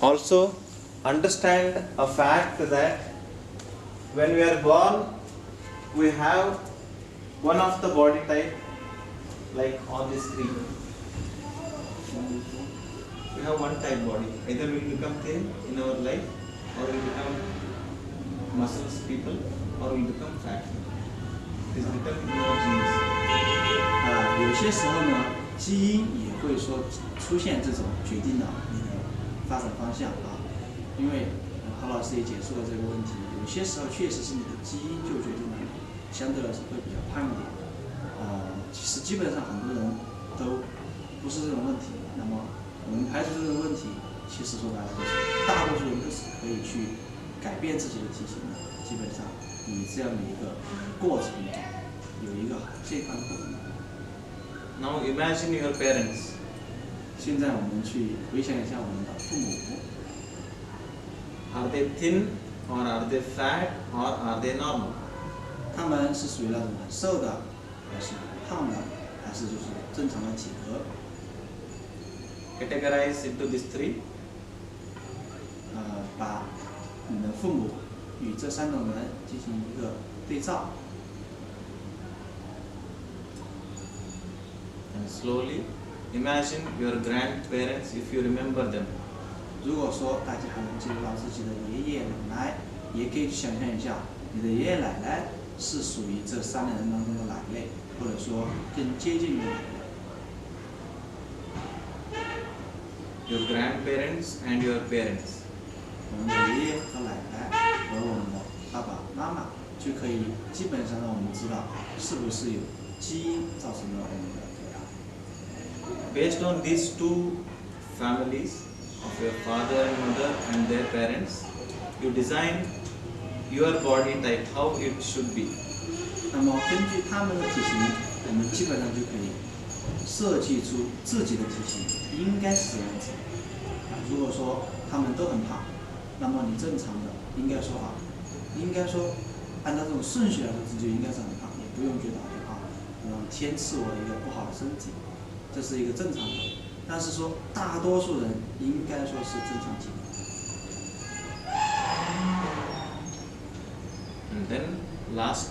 Also, understand a fact that when we are born, we have one of the body type, like on this screen. We have one type body. Either we will become thin in our life, or we will become muscles people, or we will become fat. It is written in our genes. 有些时候呢，基因也会说出现这种决定了你的发展方向啊。因为郝老师也解释了这个问题，有些时候确实是你的基因就决定了你相对来说会比较胖一点。其实基本上很多人都不是这种问题。那么我们排除这个问题，其实说白了就是大多数人都是可以去改变自己的体型的。基本上以这样的一个过程有一个健康的过程。Now imagine your parents. 现在我们去回想一下我们的父母。Are they thin, or are they fat, or are they normal? 他们是属于那种很瘦的，还是胖的，还是就是正常的体格？ Categorize into these three. 把你的父母与这三种人进行一个对照。And slowly imagine your grandparents if you remember them. 如果说大家还能记得到自己的爷爷奶奶，也可以去想象一下，你的爷爷奶奶是属于这三类人当中的哪一类，或者说更接近于哪一类。Your grandparents and your parents. 我们的爷爷和奶奶和我们的爸爸妈妈，就可以基本上让我们知道是不是有基因造成了我们的肥胖。Based on these two families of your father and mother and their parents, you design your body type, how it should be. 那么根据他们的体型，我们基本上就可以设计出自己的体型应该是这样子。如果说他们都很胖，那么你正常的应该说按照这种顺序来说，自己就应该是很胖，也不用觉得天赐我一个不好的身体，这是一个正常的。但是说大多数人应该说是正常体格。And then last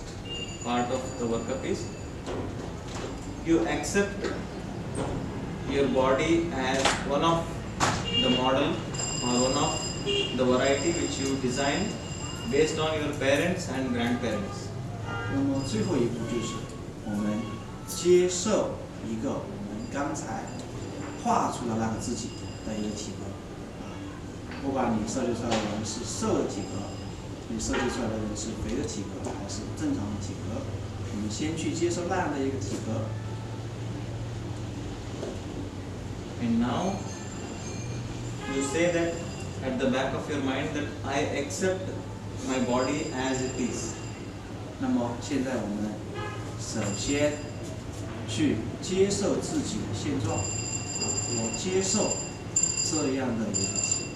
part of the workup is you accept your body as one of the model or one of the variety which you design based on your parents and grandparents. 那么最后一步就是我们接受一个我们刚才画出的那个自己的一个体格。不管你设计出来的人是瘦的体格，你设计出来的人是肥的体格，还是正常的体格，我们先去接受那样的一个体格。And now you say that at the back of your mind that I accept my body as it is. 那么现在我们首先去接受自己的现状，我接受这样的一个体格。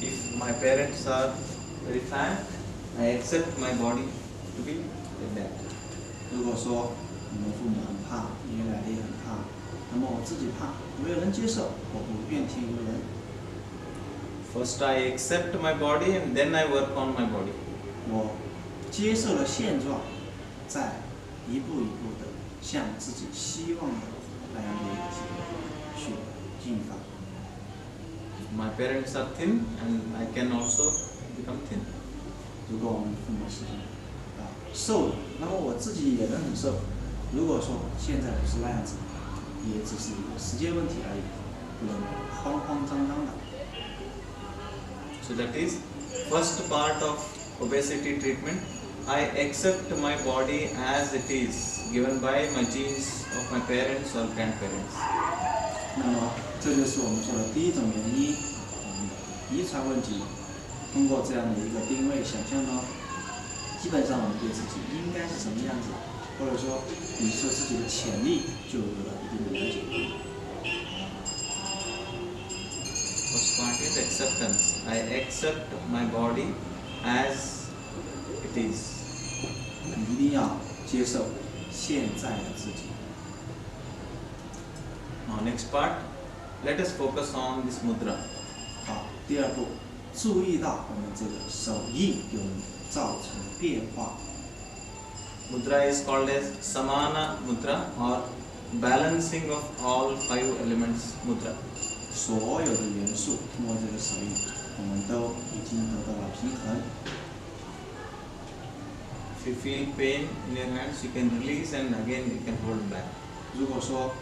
If my parents are very fat, I accept my body to be like that. 如果说你们父母很胖，爷爷奶奶也很胖，那么我自己胖，没有人接受，我不怨天尤人。First I accept my body and then I work on my body. 我接受了现状，再一步一步的向自己希望的那样的一个体格去进发。My parents are thin and I can also become thin. 如果我们父母是瘦的，那么我自己也能很瘦。如果说现在不是那样子，也只是一个时间问题而已，不能慌慌张张的。So that is first part of obesity treatment. I accept my body as it is, given by my genes of my parents or grandparents. 那么这就是我们说的第一种原因，我们的遗传问题。通过这样的一个定位想象呢，基本上我们对自己应该是什么样子，或者说你说自己的潜力就有了一定的了解。First part is acceptance. I accept my body as it is. 你一定要接受现在的自己。Now next part, let us focus on this mudra. 好，第二步，注意到我们这个手印有造成变化。 Mudra is called as samana mudra or balancing of all 5 elements mudra. 所有的元素通过这个手印，我们都已经得到了平衡。 If you feel pain in your hands, you can release and again you can hold back. 如果说，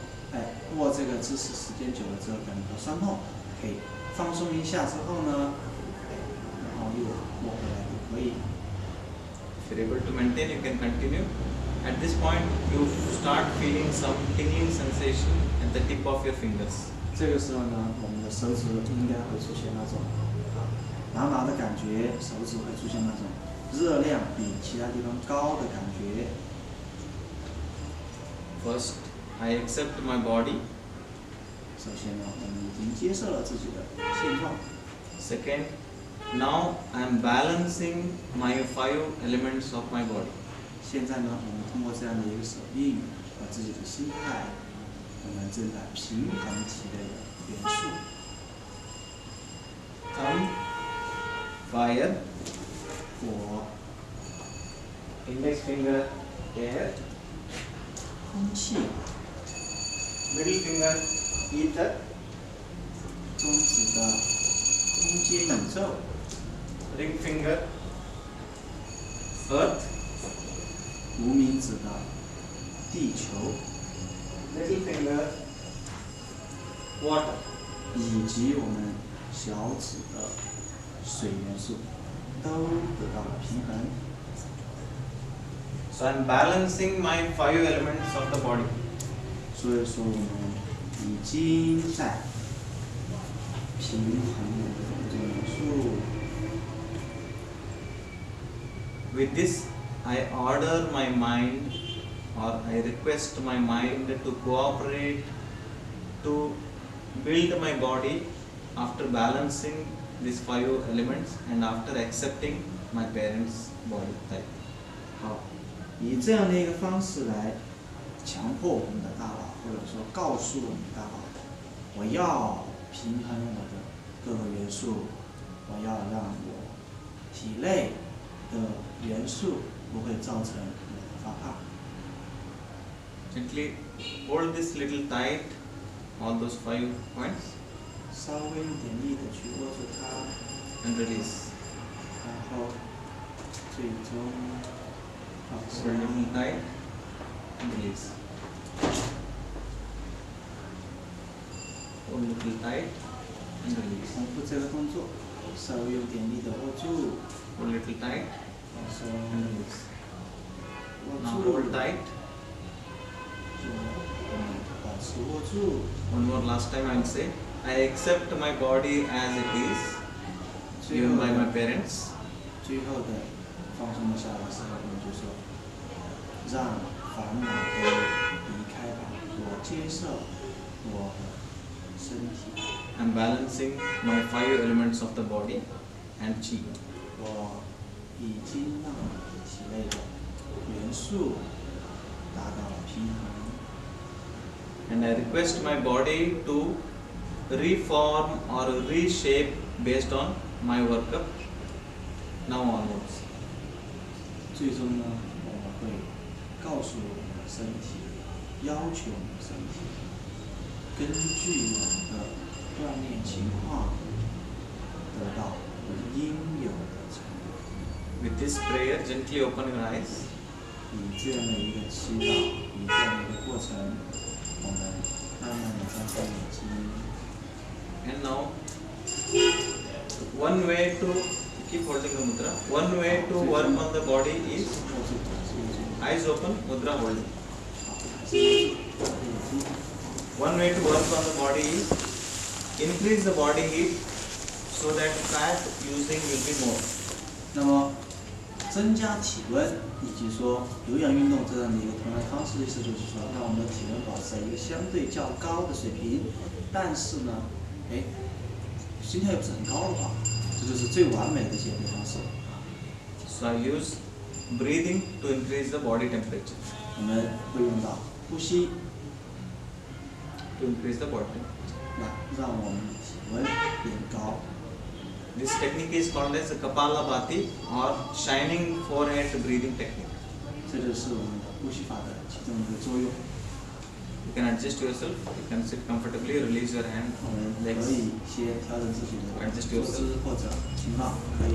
握这个姿势时间久了之后感到酸痛，可以放松一下之后呢，然后又握回来就可以。 If you're able to maintain, you can continue. At this point, you start feeling some tingling sensation at the tip of your fingers. 这个时候呢，我们的手指应该会出现那种麻麻的感觉，手指会出现那种热量比其他地方高的感觉。 First, I accept my body. 首先呢，我们已经接受了自己的现状。 Second, now I am balancing my 5 elements of my body. 现在呢，我们通过这样的一个手印和自己的心态，我们正在平衡体内的元素。 Thumb, fire. 火、 Index finger, air. 空气、 Middle finger, ether. 中指的空间宇宙、 Ring finger, earth. 无名指的地球， Little finger, water. 以及我们小指的水元素，都得到了平衡。 So I am balancing my 5 elements of the body. 所以说，我们已经在平衡我们的这个元素。 With this, I order my mind or I request my mind to cooperate to build my body after balancing these 5 elements and after accepting my parents' body type. 好，以这样的一个方式来强迫我们的大脑，或者说告诉我们的大脑，我要平衡我的各个元素，我要让我体内的元素不会造成我的发胖。 Gently hold this little tight, all those 5 points, 稍微一点力的去握住它， and release. 然后最终放 Hold 松。 little tight and release. Hold little tight and release. 重复这个动作，稍微有点力的握住， Hold little tight 放松， and release. 握 Now 住， hold tight. 保持握住。 One more last time I will say, I accept my body as it is, 最 given 后 by my 的 parents. 最后的放松的下来时候，我们就说，让烦恼都离开吧，我接受我的身体， I'm balancing my 5 elements of the body and chi. 我已经让体内的元素达到了平衡。 And I request my body to reform or reshape based on my workup now onwards. 最终呢，我们会告诉我们的身体，要求我们的身体，根据我们的锻炼情况，得到应有的成果。 With this prayer, gently open your eyes. 以这样的一个祈祷，以这样的一个过程，我们慢慢的张开眼睛。 And now, one way to keep holding the mudra. One way to work on the body is 握住，握住， eyes open, mudra holding. 好，还是握住眼睛。 One way to work on the body is increase the body heat so that fat using will be more. 那么，增加体温，以及说有氧运动这样的一个同样的方式，意思就是说，让我们的体温保持在一个相对较高的水平，但是呢，心跳又不是很高的话，这就是最完美的减肥方式。 So I use breathing to increase the body temperature. 我们会用到呼吸 To increase the body temperature. 让我们体温变高。 This technique is called as Kapalabhati or shining forehead breathing technique. 这就是我们的呼吸法的其中一个作用。 You can adjust yourself. You can sit comfortably. Release your hand, 我们 legs. 可以先调整自己的 Adjust 坐 yourself. 姿或者情况，可以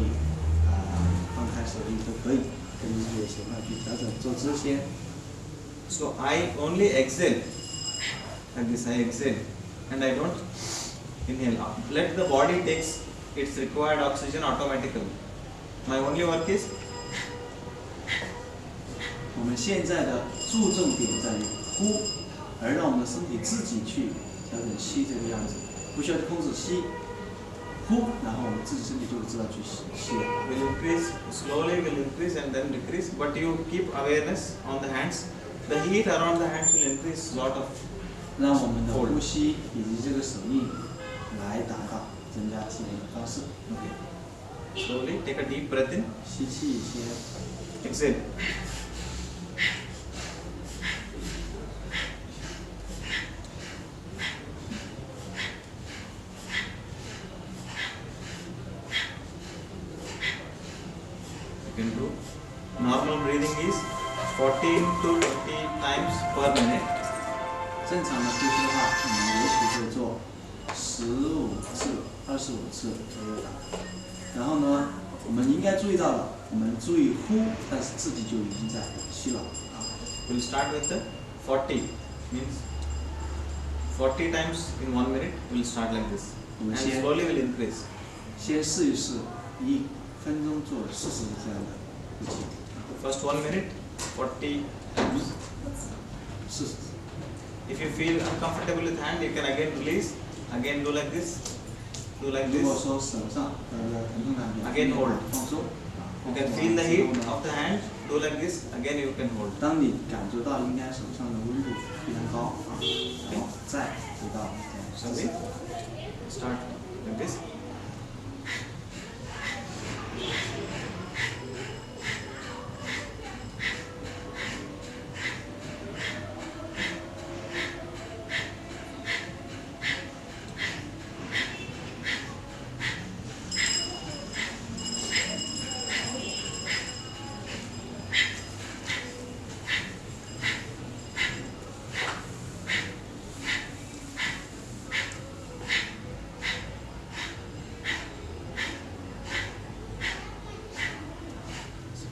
放开手臂都可以，根据自己的情况去调整坐姿先。 So I only exhale like this. I exhale and I don't inhale. Let the body takes its required oxygen automatically. My only work is 我们现在的注重点在于呼，而让我们的身体自己去调整吸这个样子，不需要去控制吸，呼，然后我们自己身体就会知道去吸了。 will increase slowly, will increase and then decrease. But you keep awareness on the hands. The heat around the hands will increase lot of. 让我们的呼吸以及这个手印来达到增加体温的方式。 Okay. Slowly take a deep breath in. 吸气先， Exhale. You can do. Normal breathing is 14 to 20 times per minute. 正常的呼吸的话，我们也许会做15次、25次左右的。然后呢，我们应该注意到了，我们注意呼，但是自己就已经在吸了啊。 We'll start with the 40. Means 40 times in 1 minute. We'll start like this. And slowly will increase. 先试一试，1分钟做40这样的呼气， First 1 minute, 40 times. 40。 If you feel uncomfortable with hand, you can again release. Again do like this. Do like 如果 this. 说手上疼痛感比较 Again hold. 放松。 You can feel the heat of the hand. Do like this. Again you can hold. 当你感觉到应该手上的温度非常高啊，然后再回到这样 Sorry. Start like this.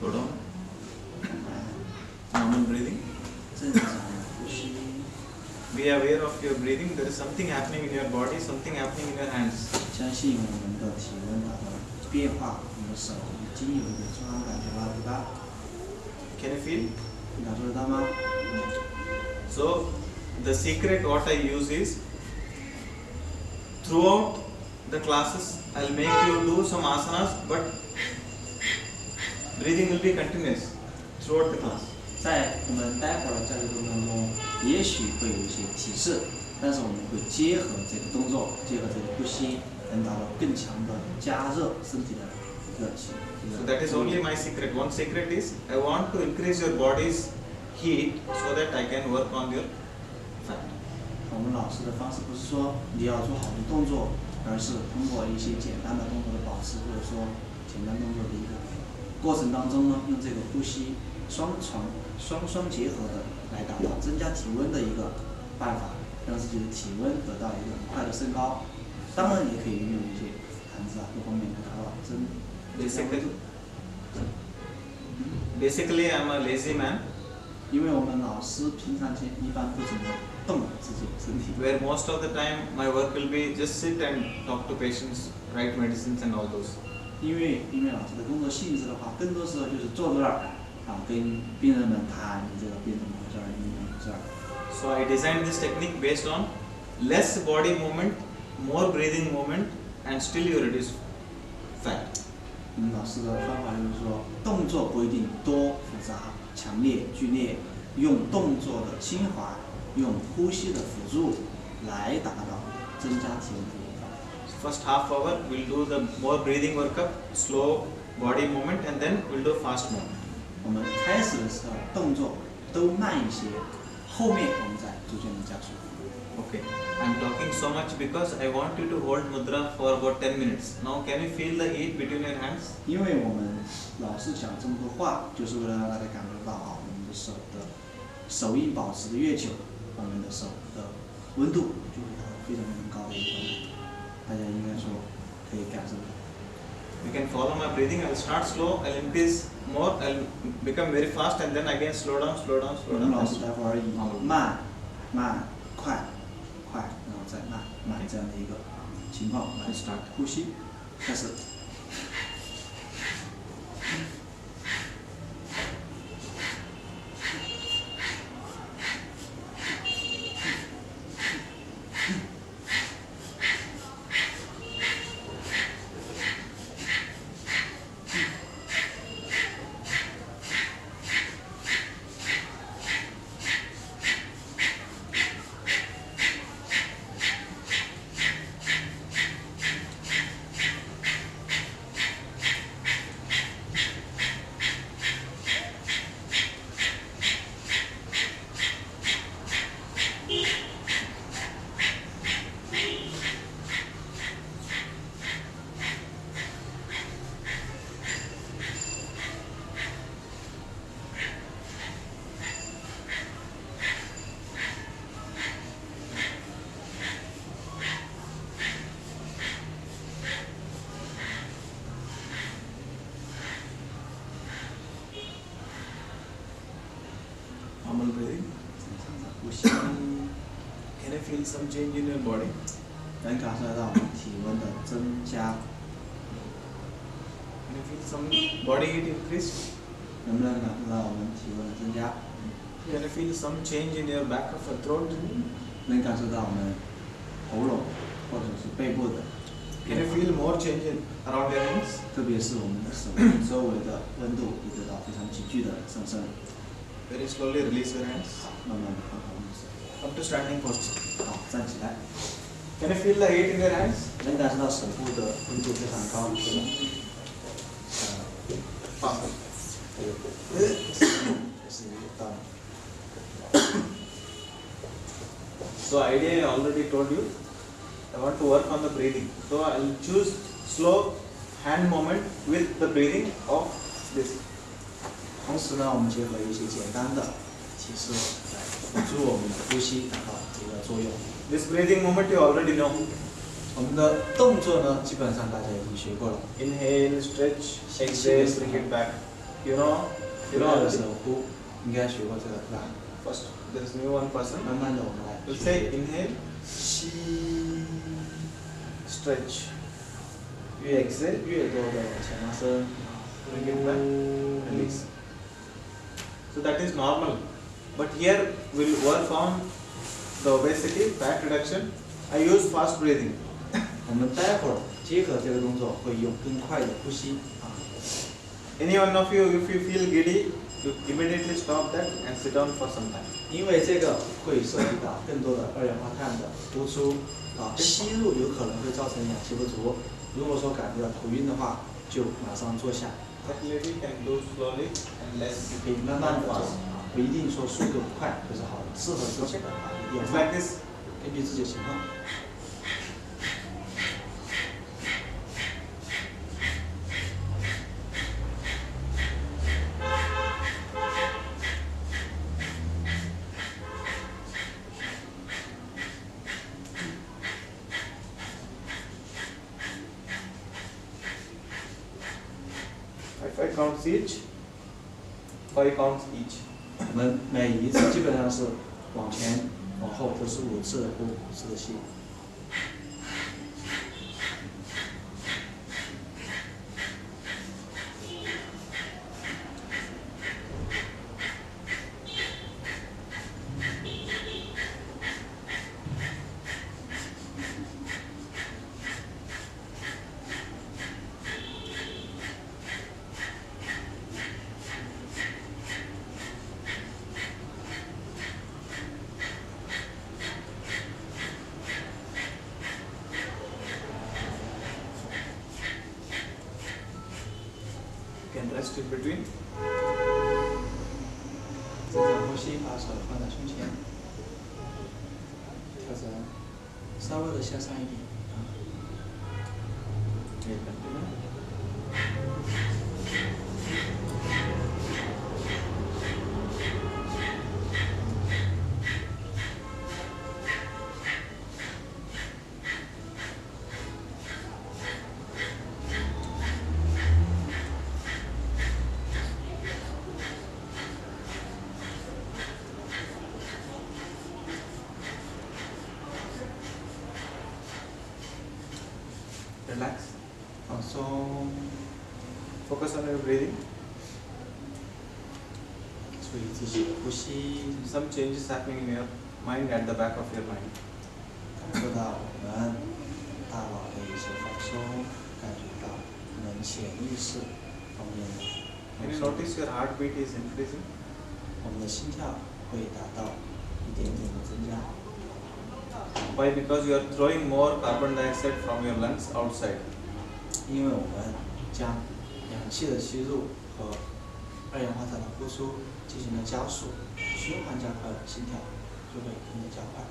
Slow down. Normal breathing. 正常的呼吸。 Be aware of your breathing. There is something happening in your body, something happening in your hands. 相信我们的体温达到了变化，我们的手已经有一点酸感觉了，对吧？ Can you feel? 你感受得到吗？ So the secret what I use is throughout the classes I'll make you do some asanas, but breathing will be continuous throughout the class. 在我们待会儿的教学过程当中，也许会有一些提示，但是我们会结合这个动作，结合这个呼吸，能达到更强的加热身体的一个情。 So that is only my secret. One secret is I want to increase your body's heat so that I can work on your fat. 我们老师的方式不是说你要做好的动作，而是通过一些简单的动作的保持，或者说简单动作的一个过程当中呢，用这个呼吸双结合的来达到增加体温的一个办法，让自己的体温得到一个很快的升高。当然也可以运用一些盘子啊各方面来达到增加温度。 Basically, I'm a lazy man, 因为我们老师平常间一般不怎么动自己的身体。 where most of the time my work will be just sit and talk to patients, write medicines and all those. 因为老师的工作性质的话，更多时候就是坐在那儿啊，跟病人们谈你这个病怎么回事儿，你怎么回事儿。 So I designed this technique based on less body movement, more breathing movement, and still you reduce fat. 我们老师的方法就是说，动作不一定多复杂、强烈、剧烈，用动作的轻缓，用呼吸的辅助来达到增加体温的一个方法。 First half hour we'll do the more breathing workup, slow body movement, and then we'll do fast movement. 我们开始的时候动作都慢一些，后面我们再逐渐的加速。Okay. I'm talking so much because I want you to hold mudra for about 10 minutes. Now, can you feel the heat between your hands? 因为我们老是讲这么多话，就是为了让大家感觉到啊，我们的手印保持的越久，我们的手的温度就会达到非常高的一个状态。大家应该说可以感受到。You can follow my breathing. I'll start slow. I'll increase more. I'll become very fast, and then again slow down, slow down, 我 slow 们 down. 老师待会儿以慢、慢、快、快，然后再慢、慢这样的一个情况来 start 呼吸，开始。Normal breathing. 呼吸， Can you feel some change in your body? 能感受到体温的增加， Can you feel some body heat increase? 能不能感受到我们体温的增加？ Can you feel some change in your back of your throat? 能感受到我们喉咙或者是背部的 Can 变 you 化， feel more change around your hands? 特别是我们的手周围的温度也得到非常急剧的上升。 Very slowly release your hands. 慢慢的放开我们的手， Come to standing posture. 好，站起来， Can you feel the heat in your hands? 能感受到手部的温度非常高，放，这是一个道理。 So idea I already told you. I want to work on the breathing. So I'll choose slow hand movement with the breathing of this. 同时呢，我们结合一些简单的提示来辅助我们的呼吸达到一个作用。 This breathing movement you already know. 我们的动作呢，基本上大家已经学过了。 Inhale, stretch, exhale, bring it back. You know 有到的时候呼，应该学过这个对吧？ first there's new one person. 慢慢的我们来 We'll 学 say inhale, 吸， stretch, 越多的往前拉伸， bring it back, release. So that is normal. But here we'll work on the obesity, fat reduction. I use fast breathing. 我们待会儿结合这个动作会用更快的呼吸啊。 Any one of you, if you feel giddy, you immediately stop that and sit down for some time. 因为这个会涉及到更多的二氧化碳的呼出啊，吸入有可能会造成氧气不足。如果说感觉到头晕的话，就马上坐下， That lady can do slowly and less 可以慢慢的走 fast. 啊，不一定说速度快就是好的，适合自己的啊，一定 It's 要 like this. 根据自己的情况。 5 counts each. 5 counts each. 我们每一次基本上是往前往后都是5次的呼，5次的吸。 You can rest in between. 正常呼吸，把手放在胸前，调整稍微的向上一点啊。可以 continue。Relax. 放松， Focus on your breathing. 注意自己的呼吸， Some changes happening in your mind at the back of your mind. 感受到我们大脑的一些放松，感觉到我们潜意识方面的 Can 放 you 松。 notice your heartbeat is increasing? 我们的心跳会达到一点点的增加。 Why? Because you are throwing more carbon dioxide from your lungs outside. 因为我们将氧气的吸入和二氧化碳的呼出进行了加速，循环加快，心跳就会跟着加快。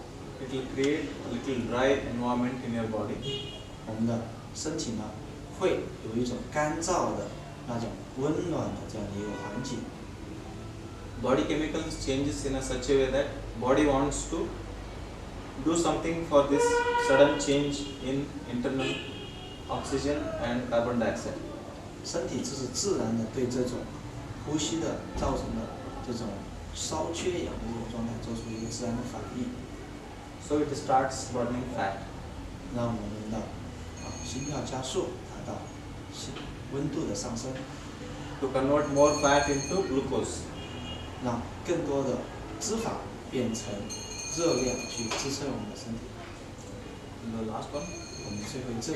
It will create a little dry environment in your body. 我们的身体呢，会有一种干燥的那种温暖的这样的一个环境。 Body chemicals changes in a such a way that body wants to do something for this sudden change in internal oxygen and carbon dioxide. 身体这是自然的对这种呼吸的造成的这种烧缺氧的这种状态做出一个自然的反应， So it starts burning fat. 让我们的心跳加速，达到温度的上升， To convert more fat into glucose. 让更多的脂肪变成热量去支撑我们的身体。 And the last one. 我们最后一阵。